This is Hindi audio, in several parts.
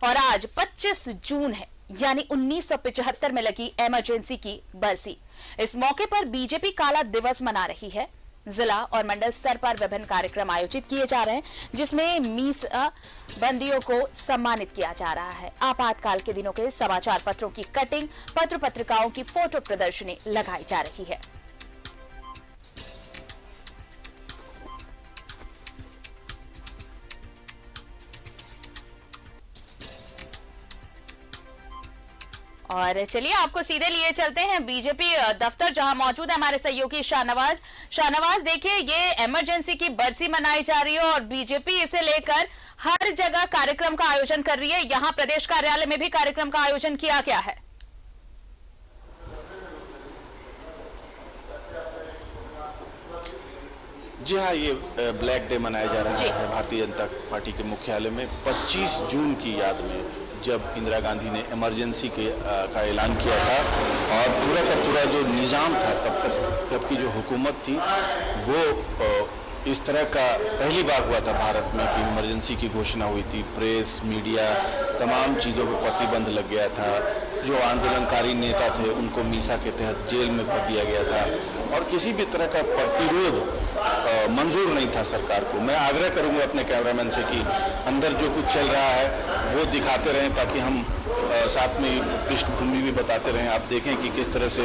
और आज 25 जून है, यानी 1975 में लगी इमरजेंसी की बरसी। इस मौके पर बीजेपी काला दिवस मना रही है। जिला और मंडल स्तर पर विभिन्न कार्यक्रम आयोजित किए जा रहे हैं, जिसमें मीसा बंदियों को सम्मानित किया जा रहा है। आपातकाल के दिनों के समाचार पत्रों की कटिंग, पत्र पत्रिकाओं की फोटो प्रदर्शनी लगाई जा रही है। और चलिए आपको सीधे लिए चलते हैं बीजेपी दफ्तर, जहां मौजूद है हमारे सहयोगी शाहनवाज। शाहनवाज, देखिए ये इमरजेंसी की बरसी मनाई जा रही है और बीजेपी इसे लेकर हर जगह कार्यक्रम का आयोजन कर रही है। यहां प्रदेश कार्यालय में भी कार्यक्रम का आयोजन किया गया है। जी हाँ, ये ब्लैक डे मनाया जा रहा है भारतीय जनता पार्टी के मुख्यालय में 25 जून की याद में, जब इंदिरा गांधी ने इमरजेंसी का ऐलान किया था और पूरा का पूरा जो निज़ाम था तब की जो हुकूमत थी वो इस तरह का पहली बार हुआ था भारत में कि इमरजेंसी की घोषणा हुई थी। प्रेस, मीडिया, तमाम चीज़ों पर प्रतिबंध लग गया था। जो आंदोलनकारी नेता थे उनको मीसा के तहत जेल में भर दिया गया था और किसी भी तरह का प्रतिरोध मंजूर नहीं था सरकार को। मैं आग्रह करूंगा अपने कैमरामैन से कि अंदर जो कुछ चल रहा है वो दिखाते रहें, ताकि हम साथ में पृष्ठभूमि भी बताते रहें। आप देखें कि किस तरह से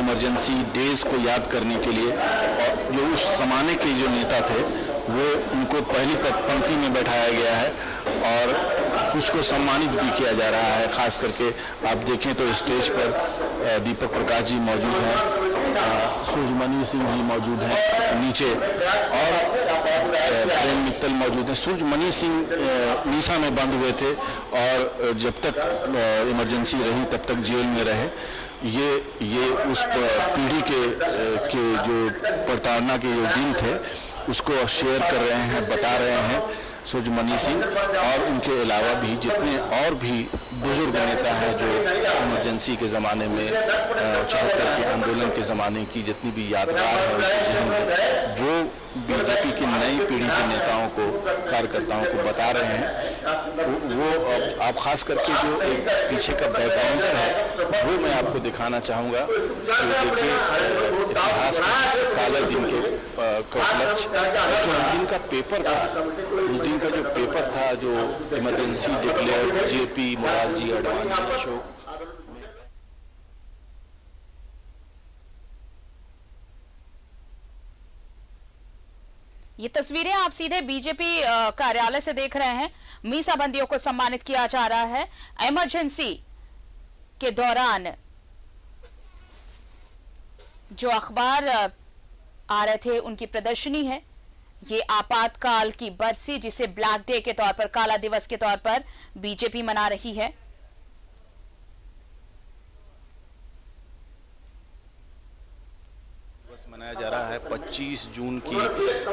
इमरजेंसी डेज को याद करने के लिए और जो उस ज़माने के जो नेता थे वो उनको पहली पंक्ति में बैठाया गया है और कुछ को सम्मानित भी किया जा रहा है। खास करके आप देखें तो स्टेज पर दीपक प्रकाश जी मौजूद हैं, सूर्यमणि सिंह जी मौजूद हैं नीचे और प्रेम मित्तल मौजूद हैं। सूर्यमणि सिंह मीसा में बंद हुए थे और जब तक इमरजेंसी रही तब तक जेल में रहे। ये उस पीढ़ी के जो प्रताड़ना के जो दिन थे उसको शेयर कर रहे हैं, बता रहे हैं सूर्यमणि सिंह। और उनके अलावा भी जितने और भी बुजुर्ग नेता हैं जो इमरजेंसी के ज़माने में 74 के आंदोलन के ज़माने की जितनी भी यादगार है उनके जहन में, वो बीजेपी की नई पीढ़ी के नेताओं को, कार्यकर्ताओं को बता रहे हैं। वो आप खास करके जो एक पीछे का बैकग्राउंड है वो मैं आपको दिखाना चाहूँगा। तो देखिए इतिहास के काले दिन के उपलक्ष्य जो उस दिन का पेपर था, उस दिन का जो पेपर था जो emergency declare JP, Morarji, Advani, Ashok. ये तस्वीरें आप सीधे बीजेपी कार्यालय से देख रहे हैं। मीसा बंदियों को सम्मानित किया जा रहा है। इमरजेंसी के दौरान जो अखबार आ रहे थे उनकी प्रदर्शनी है। ये आपातकाल की बरसी, जिसे ब्लैक डे के तौर पर, काला दिवस के तौर पर बीजेपी मना रही है। मनाया जा रहा है 25 जून की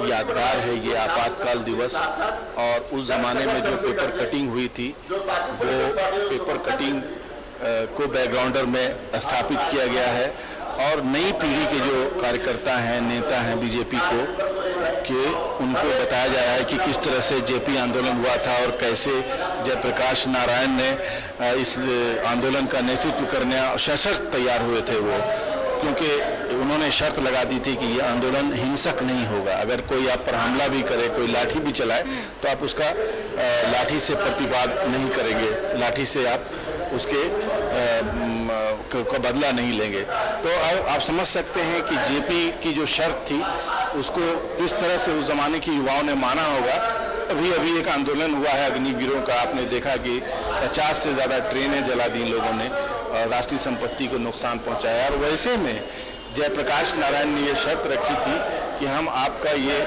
यादगार है ये आपातकाल दिवस। और उस ज़माने में जो पेपर कटिंग हुई थी वो पेपर कटिंग को बैकग्राउंडर में स्थापित किया गया है और नई पीढ़ी के जो कार्यकर्ता हैं, नेता हैं बीजेपी के उनको बताया जा रहा है कि किस तरह से जेपी आंदोलन हुआ था और कैसे जयप्रकाश नारायण ने इस आंदोलन का नेतृत्व करने सशक्त तैयार हुए थे वो, क्योंकि उन्होंने शर्त लगा दी थी कि ये आंदोलन हिंसक नहीं होगा। अगर कोई आप पर हमला भी करे, कोई लाठी भी चलाए तो आप उसका लाठी से प्रतिवाद नहीं करेंगे, लाठी से आप उसके का बदला नहीं लेंगे। तो आप समझ सकते हैं कि जेपी की जो शर्त थी उसको किस तरह से उस ज़माने के युवाओं ने माना होगा। अभी एक आंदोलन हुआ है अग्निवीरों का, आपने देखा कि 50 से ज़्यादा ट्रेनें जला दी लोगों ने, राष्ट्रीय संपत्ति को नुकसान पहुंचाया। और वैसे में जयप्रकाश नारायण ने ये शर्त रखी थी कि हम आपका ये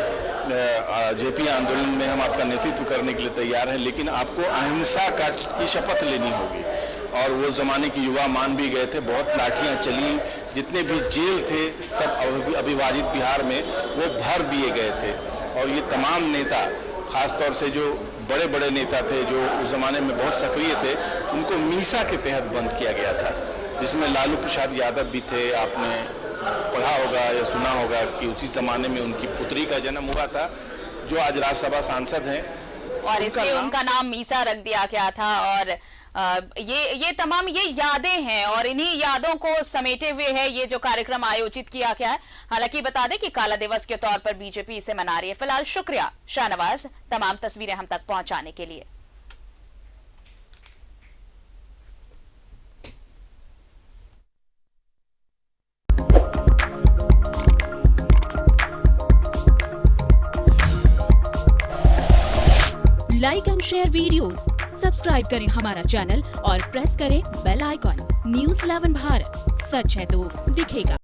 जेपी आंदोलन में हम आपका नेतृत्व करने के लिए तैयार हैं, लेकिन आपको अहिंसा की शपथ लेनी होगी। और वो ज़माने के युवा मान भी गए थे। बहुत लाठियाँ चली, जितने भी जेल थे तब अविभाजित बिहार में वो भर दिए गए थे। और ये तमाम नेता, ख़ासतौर से जो बड़े बड़े नेता थे जो उस ज़माने में बहुत सक्रिय थे, उनको मीसा के तहत बंद किया गया था, जिसमें लालू प्रसाद यादव भी थे। आपने पढ़ा होगा या सुना होगा कि उसी ज़माने में उनकी पुत्री का जन्म हुआ था, जो आज राज्यसभा सांसद हैं। और इसलिए उनका नाम मीसा रख दिया गया था। और ये तमाम ये यादें हैं और इन्हीं यादों को समेटे हुए है ये जो कार्यक्रम आयोजित किया गया है। हालांकि बता दें कि काला दिवस के तौर पर बीजेपी इसे मना रही है। फिलहाल शुक्रिया शाहनवाज तमाम तस्वीरें हम तक पहुंचाने के लिए। Like and share videos, subscribe करें हमारा चैनल और प्रेस करें बेल आइकॉन। न्यूज़ 11 भारत, सच है तो दिखेगा।